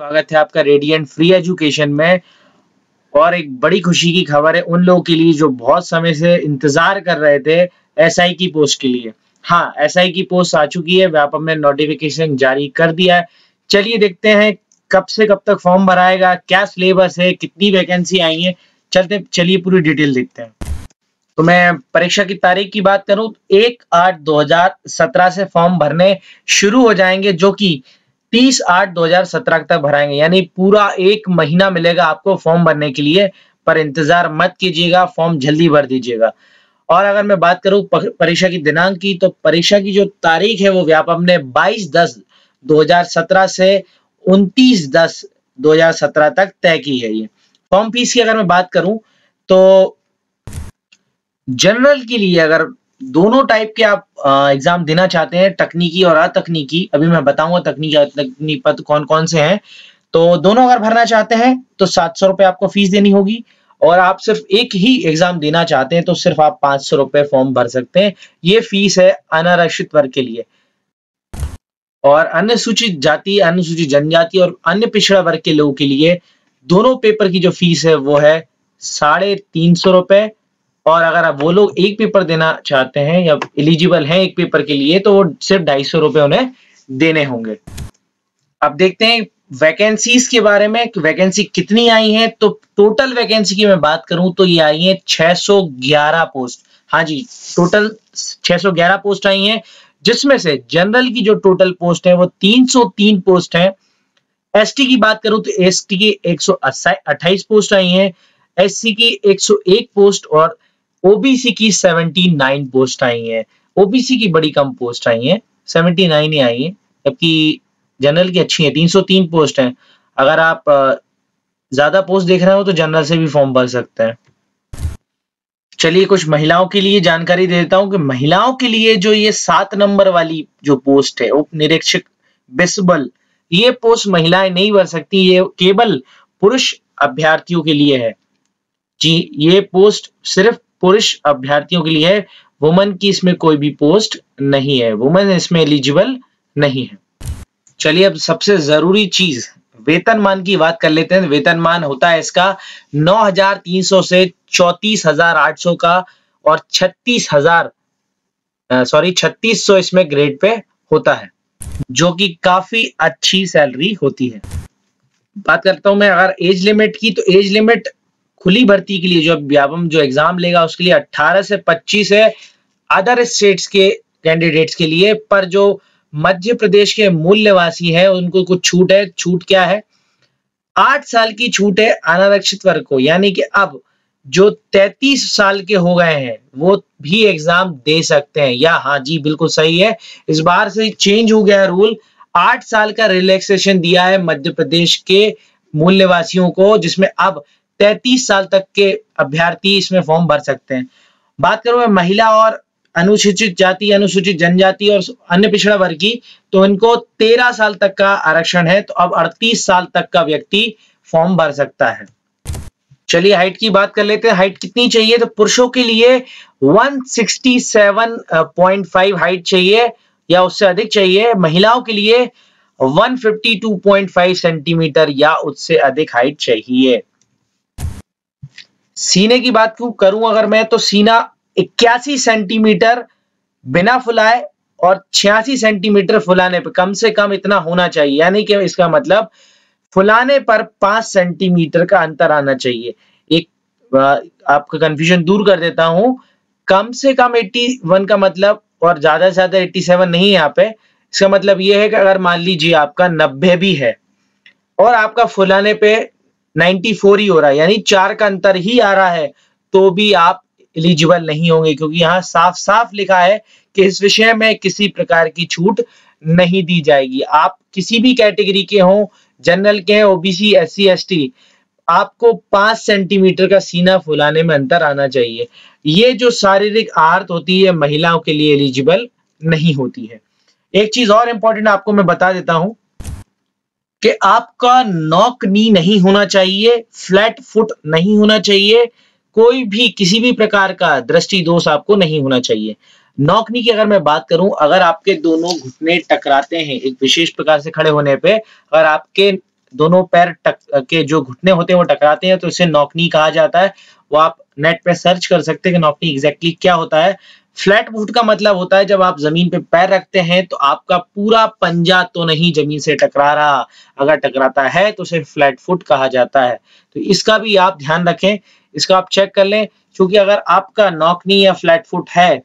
स्वागत है आपका रेडिएंट फ्री एजुकेशन में। और एक बड़ी खुशी की खबर है उन लोगों के लिए जो बहुत समय से इंतजार कर रहे थे एसआई की पोस्ट के लिए। हाँ, एसआई की पोस्ट आ चुकी है, व्यापम ने नोटिफिकेशन जारी कर दिया है। चलिए देखते हैं कब से कब तक फॉर्म भराएगा, क्या सिलेबस है, कितनी वैकेंसी आई है। चलिए पूरी डिटेल देखते हैं। तो मैं परीक्षा की तारीख की बात करूं तो 1/8/2017 से फॉर्म भरने शुरू हो जाएंगे, जो कि 30/8/2017 तक भराएंगे, यानी पूरा 1 महीना मिलेगा आपको फॉर्म भरने के लिए। पर इंतजार मत कीजिएगा, फॉर्म जल्दी भर दीजिएगा। और अगर मैं बात करूं परीक्षा की दिनांक की, तो परीक्षा की जो तारीख है वो व्यापम ने 22/10/2017 से 29/10/2017 तक तय की है। ये फॉर्म फीस की अगर मैं बात करूं तो जनरल के लिए अगर दोनों टाइप के आप एग्जाम देना चाहते हैं, तकनीकी और अतकनीकी, अभी मैं बताऊंगा तकनीकी अतकनीकी पद कौन कौन से हैं, तो दोनों अगर भरना चाहते हैं तो 700 रुपए आपको फीस देनी होगी। और आप सिर्फ एक ही एग्जाम देना चाहते हैं तो सिर्फ आप 500 रुपए फॉर्म भर सकते हैं। ये फीस है अनारक्षित वर्ग के लिए। और अनुसूचित जाति, अनुसूचित जनजाति और अन्य पिछड़ा वर्ग के लोगों के लिए दोनों पेपर की जो फीस है वो है 350 रुपए। और अगर आप वो लोग एक पेपर देना चाहते हैं या एलिजिबल हैं एक पेपर के लिए, तो वो सिर्फ 250 रुपए उन्हें देने होंगे। अब देखते हैं वैकेंसीज के बारे में, वैकेंसी कितनी आई है। तो टोटल वैकेंसी की मैं बात करूं तो ये आई है 611 पोस्ट। हाँ जी, टोटल 611 पोस्ट आई हैं, जिसमें से जनरल की जो टोटल पोस्ट है वो 303 पोस्ट है। एसटी की बात करूं तो एसटी की 128 पोस्ट आई हैं, एससी की 101 पोस्ट और ओबीसी की 79 पोस्ट आई हैं। ओबीसी की बड़ी कम पोस्ट आई हैं, 79 ही आई हैं, जबकि जनरल की अच्छी है, 303 पोस्ट हैं। अगर आप ज्यादा पोस्ट देख रहे हो तो जनरल से भी फॉर्म भर सकते हैं। चलिए कुछ महिलाओं के लिए जानकारी दे देता हूं कि महिलाओं के लिए जो ये 7 नंबर वाली जो पोस्ट है उप निरीक्षक बिस्बल, ये पोस्ट महिलाएं नहीं भर सकती, ये केवल पुरुष अभ्यर्थियों के लिए है। जी, ये पोस्ट सिर्फ पुरुष अभ्यर्थियों के लिए है, वुमन की इसमें कोई भी पोस्ट नहीं है, वुमन इसमें एलिजिबल नहीं है। चलिए अब सबसे जरूरी चीज वेतनमान की बात कर लेते हैं। वेतनमान होता है इसका 9,300 से 34,800 का और 3600 इसमें ग्रेड पे होता है, जो कि काफी अच्छी सैलरी होती है। बात करता हूं मैं अगर एज लिमिट की, तो एज लिमिट खुली भर्ती के लिए जो व्यापम जो एग्जाम लेगा उसके लिए 18 से 25 है, अदर स्टेट्स के कैंडिडेट्स के लिए। पर जो मध्य प्रदेश के मूल निवासी है उनको कुछ छूट है। छूट क्या है? 8 साल की छूट है अनारक्षित वर्ग को, यानी कि अब जो 33 साल के हो गए हैं वो भी एग्जाम दे सकते हैं। या हाँ जी, बिल्कुल सही है, इस बार से चेंज हो गया रूल। 8 साल का रिलैक्सेशन दिया है मध्य प्रदेश के मूल निवासियों को, जिसमें अब 33 साल तक के अभ्यर्थी इसमें फॉर्म भर सकते हैं। बात करूं मैं महिला और अनुसूचित जाति, अनुसूचित जनजाति और अन्य पिछड़ा वर्ग की, तो इनको 13 साल तक का आरक्षण है, तो अब 38 साल तक का व्यक्ति फॉर्म भर सकता है। चलिए हाइट की बात कर लेते हैं। हाइट कितनी चाहिए? तो पुरुषों के लिए 167.5 हाइट चाहिए या उससे अधिक चाहिए, महिलाओं के लिए 152.5 सेंटीमीटर या उससे अधिक हाइट चाहिए। सीने की बात करूं अगर मैं, तो सीना 81 सेंटीमीटर बिना फुलाए और 86 सेंटीमीटर फुलाने पर कम से कम इतना होना चाहिए, यानी कि इसका मतलब फुलाने पर 5 सेंटीमीटर का अंतर आना चाहिए। एक आपका कंफ्यूजन दूर कर देता हूं, कम से कम 81 का मतलब और ज्यादा से ज्यादा 87 नहीं है यहाँ पे। इसका मतलब यह है कि अगर मान लीजिए आपका 90 भी है और आपका फुलाने पे 94 ही हो रहा है, यानी 4 का अंतर ही आ रहा है, तो भी आप एलिजिबल नहीं होंगे, क्योंकि यहाँ साफ साफ लिखा है कि इस विषय में किसी प्रकार की छूट नहीं दी जाएगी। आप किसी भी कैटेगरी के हों, जनरल के हैं, ओबीसी, एससी, एसटी, आपको 5 सेंटीमीटर का सीना फुलाने में अंतर आना चाहिए। ये जो शारीरिक आहत होती है महिलाओं के लिए एलिजिबल नहीं होती है। एक चीज और इंपॉर्टेंट आपको मैं बता देता हूं कि आपका नॉक नी नहीं होना चाहिए, फ्लैट फुट नहीं होना चाहिए, कोई भी किसी भी प्रकार का दृष्टि दोष आपको नहीं होना चाहिए। नॉक नी की अगर मैं बात करूं, अगर आपके दोनों घुटने टकराते हैं एक विशेष प्रकार से खड़े होने पे, अगर आपके दोनों पैर के जो घुटने होते हैं वो टकराते हैं, तो इसे नॉक नी कहा जाता है। वो आप नेट पे सर्च कर सकते हैं कि नॉक नी एग्जैक्टली क्या होता है। फ्लैट फुट का मतलब होता है जब आप जमीन पे पैर रखते हैं तो आपका पूरा पंजा तो नहीं जमीन से टकरा रहा, अगर टकराता है तो उसे फ्लैट फुट कहा जाता है। तो इसका भी आप ध्यान रखें, इसका आप चेक कर लें, क्योंकि अगर आपका नॉक नी या फ्लैट फुट है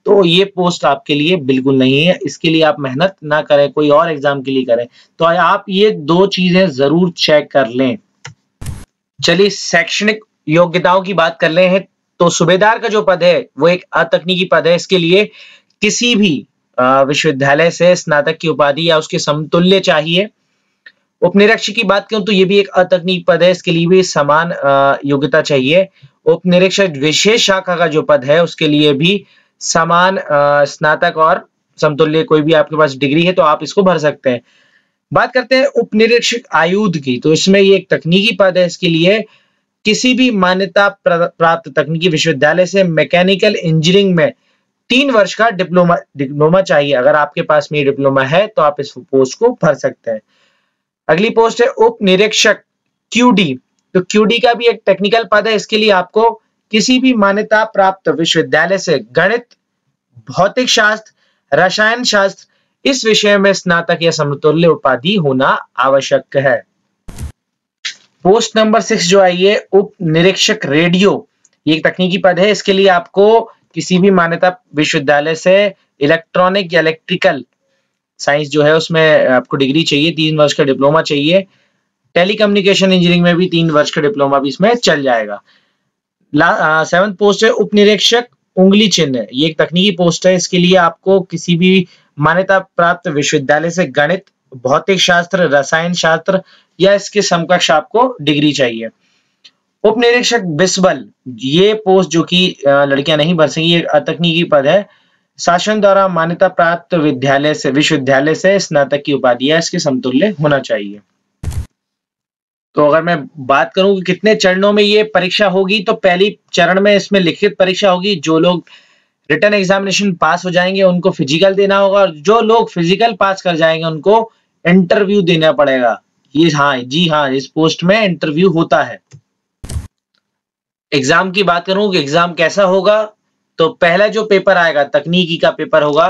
तो ये पोस्ट आपके लिए बिल्कुल नहीं है। इसके लिए आप मेहनत ना करें, कोई और एग्जाम के लिए करें। तो आप ये 2 चीजें जरूर चेक कर लें। चलिए शैक्षणिक योग्यताओं की बात कर ले हैं। तो सूबेदार का जो पद है वो एक अतकनीकी पद है। इसके लिए किसी भी विश्वविद्यालय से स्नातक की उपाधि या उसके समतुल्य चाहिए। उपनिरीक्षक की बात करूं तो ये भी एक अतकनीक पद है, इसके लिए भी समान योग्यता चाहिए। उपनिरीक्षक विशेष शाखा का जो पद है उसके लिए भी समान स्नातक और समतुल्य कोई भी आपके पास डिग्री है तो आप इसको भर सकते हैं। बात करते हैं उपनिरीक्षक आयुध की, तो इसमें ये एक तकनीकी पद है। इसके लिए किसी भी मान्यता प्राप्त तकनीकी विश्वविद्यालय से मैकेनिकल इंजीनियरिंग में 3 वर्ष का डिप्लोमा चाहिए। अगर आपके पास में डिप्लोमा है तो आप इस पोस्ट को भर सकते हैं। अगली पोस्ट है उप निरीक्षक क्यूडी। तो क्यूडी का भी एक टेक्निकल पद है। इसके लिए आपको किसी भी मान्यता प्राप्त विश्वविद्यालय से गणित, भौतिक शास्त्र, रसायन शास्त्र इस विषय में स्नातक या समतुल्य उपाधि होना आवश्यक है। पोस्ट नंबर 6 जो आई है उप निरीक्षक रेडियो, ये एक तकनीकी पद है। इसके लिए आपको किसी भी मान्यता विश्वविद्यालय से इलेक्ट्रॉनिक या इलेक्ट्रिकल साइंस जो है उसमें आपको डिग्री चाहिए, 3 वर्ष का डिप्लोमा चाहिए। टेलीकम्युनिकेशन इंजीनियरिंग में भी 3 वर्ष का डिप्लोमा भी इसमें चल जाएगा। 7th पोस्ट है उप निरीक्षक उंगली चिन्ह, ये एक तकनीकी पोस्ट है। इसके लिए आपको किसी भी मान्यता प्राप्त विश्वविद्यालय से गणित, भौतिक शास्त्र, रसायन शास्त्र या इसके समकक्ष आपको डिग्री चाहिए। उप निरीक्षक बिस्बल, ये पोस्ट जो कि लड़कियां नहीं भर सकेंगी, ये अतकनीकी पद है। शासन द्वारा मान्यता प्राप्त विश्वविद्यालय से स्नातक की उपाधि या इसके समतुल्य होना चाहिए। तो अगर मैं बात करूं कि कितने चरणों में ये परीक्षा होगी, तो पहली चरण में इसमें लिखित परीक्षा होगी। जो लोग रिटन एग्जामिनेशन पास हो जाएंगे उनको फिजिकल देना होगा, और जो लोग फिजिकल पास कर जाएंगे उनको इंटरव्यू देना पड़ेगा। ये जी हाँ, इस पोस्ट में इंटरव्यू होता है। एग्जाम की बात करूं कि एग्जाम कैसा होगा, तो पहला जो पेपर आएगा तकनीकी का पेपर होगा,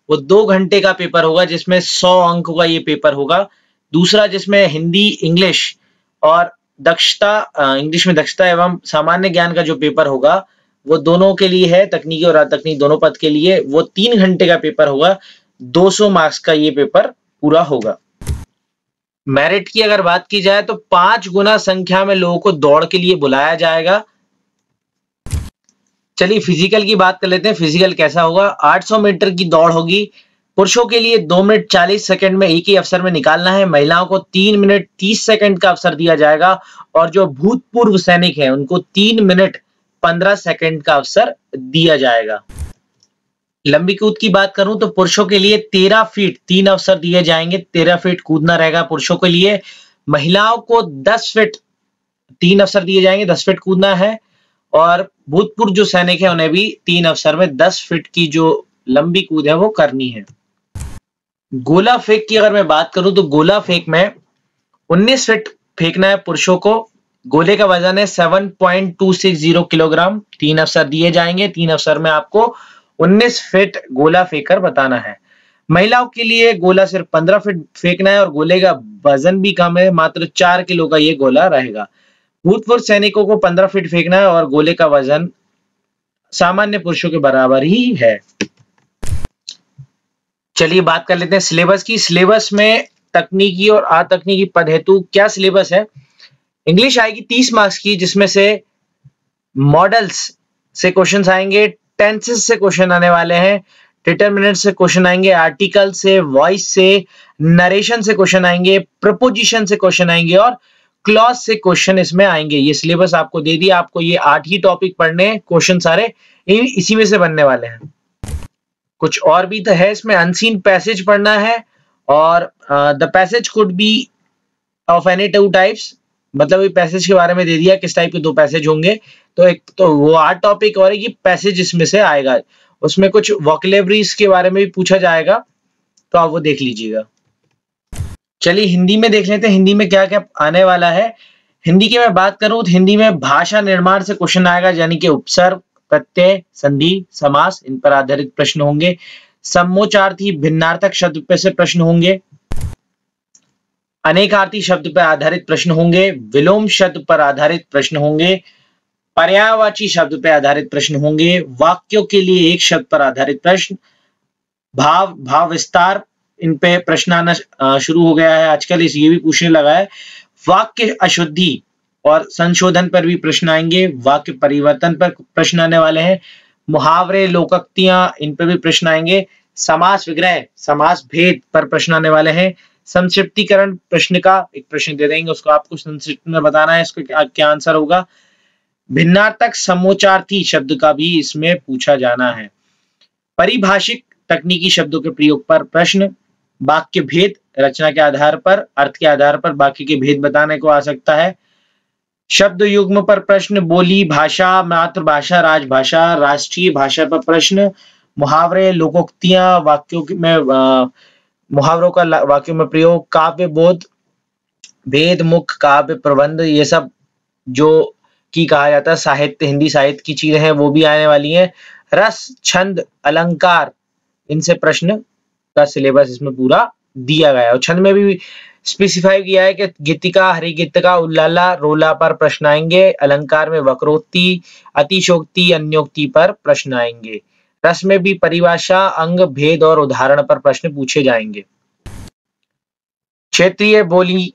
वो 2 घंटे का पेपर होगा जिसमें 100 अंक का ये पेपर होगा। दूसरा जिसमें हिंदी, इंग्लिश और इंग्लिश में दक्षता एवं सामान्य ज्ञान का जो पेपर होगा वो दोनों के लिए है, तकनीकी और अतकनीकी दोनों पद के लिए। वो 3 घंटे का पेपर होगा, 200 मार्क्स का ये पेपर पूरा होगा। मेरिट की अगर बात की जाए तो 5 गुना संख्या में लोगों को दौड़ के लिए बुलाया जाएगा। चलिए फिजिकल की बात कर लेते हैं। फिजिकल कैसा होगा, 800 मीटर की दौड़ होगी। पुरुषों के लिए 2 मिनट 40 सेकंड में एक ही अवसर में निकालना है। महिलाओं को 3 मिनट 30 सेकंड का अवसर दिया जाएगा, और जो भूतपूर्व सैनिक हैं उनको 3 मिनट 15 सेकंड का अवसर दिया जाएगा। लंबी कूद की बात करूं तो पुरुषों के लिए 13 फीट 3 अवसर दिए जाएंगे, 13 फीट कूदना रहेगा पुरुषों के लिए। महिलाओं को 10 फीट 3 अवसर दिए जाएंगे, 10 फीट कूदना है। और भूतपूर्व जो सैनिक है उन्हें भी 3 अवसर में 10 फीट की जो लंबी कूद है वो करनी है। गोला फेंक की अगर मैं बात करूं तो गोला फेंक में 19 फीट फेंकना है पुरुषों को। गोले का वजन है 7.260 किलोग्राम। 3 अवसर दिए जाएंगे, 3 अवसर में आपको 19 फीट गोला फेंककर बताना है। महिलाओं के लिए गोला सिर्फ 15 फीट फेंकना है, और गोले का वजन भी कम है, मात्र 4 किलो का ये गोला रहेगा। भूतपूर्व सैनिकों को 15 फीट फेंकना है, और गोले का वजन सामान्य पुरुषों के बराबर ही है। चलिए बात कर लेते हैं सिलेबस की। सिलेबस में तकनीकी और अतकनीकी पद हेतु क्या सिलेबस है। इंग्लिश आएगी 30 मार्क्स की, जिसमें से मॉडल्स से क्वेश्चंस आएंगे, टेंसेस से क्वेश्चन आने वाले हैं, डिटरमिनेंट से क्वेश्चन आएंगे, आर्टिकल से, वॉइस से, नरेशन से क्वेश्चन आएंगे, प्रपोजिशन से क्वेश्चन आएंगे, और क्लॉज से क्वेश्चन इसमें आएंगे। ये सिलेबस आपको दे दिया, आपको ये 8 ही टॉपिक पढ़ने हैं, क्वेश्चन सारे इसी में से बनने वाले हैं। कुछ और भी तो है इसमें, अनसीन पैसेज पढ़ना है, और the passage could be of any 2 types, मतलब ये पैसेज के बारे में दे दिया किस टाइप के 2 पैसेज होंगे। तो एक तो वो 8 टॉपिक और ये पैसेज इसमें से आएगा। उसमें कुछ वोकैबुलरीज के बारे में भी पूछा जाएगा, तो आप वो देख लीजिएगा। चलिए हिंदी में देख लेते हैं, हिंदी में क्या क्या आने वाला है। हिंदी की मैं बात करूं तो हिंदी में भाषा निर्माण से क्वेश्चन आएगा, यानी कि उपसर्ग, प्रत्यय, संधि, समास, इन पर आधारित प्रश्न होंगे। समोच्चार्थी भिन्नार्थक शब्द पे से प्रश्न होंगे। अनेकार्थी शब्द पर आधारित प्रश्न होंगे। विलोम शब्द पर आधारित प्रश्न होंगे। पर्यायवाची शब्द पर आधारित प्रश्न होंगे। वाक्यों के लिए एक शब्द पर आधारित प्रश्न। भाव, भाव विस्तार, इन पे प्रश्न आना शुरू हो गया है आजकल, इस ये भी पूछने लगा है। वाक्य अशुद्धि और संशोधन पर भी प्रश्न आएंगे। वाक्य परिवर्तन पर प्रश्न आने वाले हैं। मुहावरे, लोकोक्तियां, इन पर भी प्रश्न आएंगे। समास विग्रह, समास भेद पर प्रश्न आने वाले हैं। संक्षिप्तीकरण प्रश्न का एक प्रश्न दे देंगे, उसको आपको संक्षिप्त में बताना है, इसको क्या आंसर होगा। भिन्नार्थक समोच्चार्थी शब्द का भी इसमें पूछा जाना है। परिभाषिक तकनीकी शब्दों के प्रयोग पर प्रश्न। वाक्य भेद, रचना के आधार पर, अर्थ के आधार पर वाक्य के भेद बताने को आ सकता है। शब्द युग्म पर प्रश्न। बोली भाषा, मातृभाषा, राजभाषा, राष्ट्रीय भाषा पर प्रश्न। मुहावरे, लोकोक्तियां, वाक्यों में मुहावरों का वाक्यों में प्रयोग। काव्य बोध, भेद, मुख्य, काव्य प्रबंध, ये सब जो की कहा जाता है साहित्य, हिंदी साहित्य की चीजें हैं, वो भी आने वाली हैं। रस, छंद, अलंकार, इनसे प्रश्न का सिलेबस इसमें पूरा दिया गया है। और छंद में भी स्पेसिफाई किया है कि गीतिका, हरिगीतिका, उल्लाला, रोला पर प्रश्न आएंगे। अलंकार में वक्रोक्ति, अतिशोक्ति, अन्योक्ति पर प्रश्न आएंगे। रस में भी परिभाषा, अंग, भेद और उदाहरण पर प्रश्न पूछे जाएंगे। क्षेत्रीय बोली,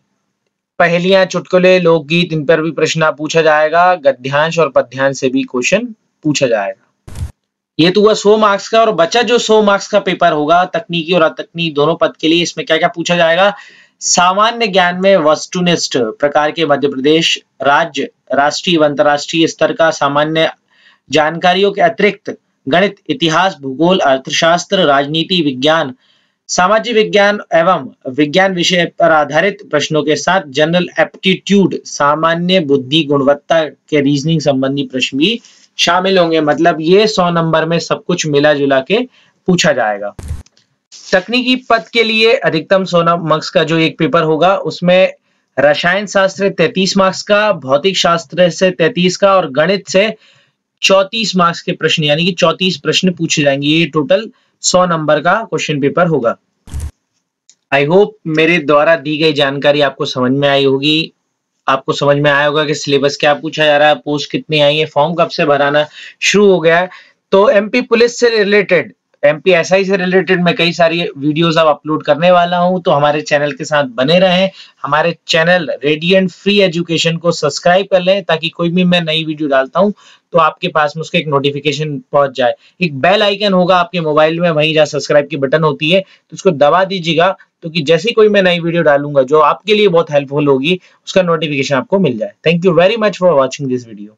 पहेलियां, चुटकुले, लोकगीत, इन पर भी प्रश्न पूछा जाएगा। गद्यांश और पद्यांश से भी क्वेश्चन पूछा जाएगा। ये तो हुआ 100 मार्क्स का, और बचा जो 100 मार्क्स का पेपर होगा तकनीकी और अतकनीकी दोनों पद के लिए, इसमें क्या क्या पूछा जाएगा। सामान्य ज्ञान में वस्तुनिष्ठ प्रकार के मध्य प्रदेश राज्य, राष्ट्रीय व अंतर्राष्ट्रीय स्तर का सामान्य जानकारियों के अतिरिक्त गणित, इतिहास, भूगोल, अर्थशास्त्र, राजनीति विज्ञान, सामाजिक विज्ञान एवं विज्ञान विषय पर आधारित प्रश्नों के साथ जनरल एप्टीट्यूड, सामान्य बुद्धि, गुणवत्ता के रीजनिंग संबंधी प्रश्न भी शामिल होंगे। मतलब ये 100 नंबर में सब कुछ मिला जुला के पूछा जाएगा। तकनीकी पद के लिए अधिकतम 100 मार्क्स का जो एक पेपर होगा, उसमें रसायन शास्त्र 33 मार्क्स का, भौतिक शास्त्र से 33 का और गणित से 34 मार्क्स के प्रश्न, यानी कि 34 प्रश्न पूछे जाएंगे। ये टोटल 100 नंबर का क्वेश्चन पेपर होगा। आई होप मेरे द्वारा दी गई जानकारी आपको समझ में आई होगी। आपको समझ में आया होगा कि सिलेबस क्या पूछा जा रहा है, पोस्ट कितनी आई है, फॉर्म कब से भराना शुरू हो गया है। तो एमपी पुलिस से रिलेटेड, एमपी एसआई से रिलेटेड मैं कई सारी वीडियोस अब अपलोड करने वाला हूं, तो हमारे चैनल के साथ बने रहें। हमारे चैनल रेडिएंट फ्री एजुकेशन को सब्सक्राइब कर लें, ताकि कोई भी मैं नई वीडियो डालता हूं तो आपके पास में उसका एक नोटिफिकेशन पहुंच जाए। एक बेल आइकन होगा आपके मोबाइल में, वहीं जहाँ सब्सक्राइब की बटन होती है, तो उसको दबा दीजिएगा, तो कि जैसे कोई मैं नई वीडियो डालूंगा जो आपके लिए बहुत हेल्पफुल होगी, उसका नोटिफिकेशन आपको मिल जाए। Thank you very much for watching this video.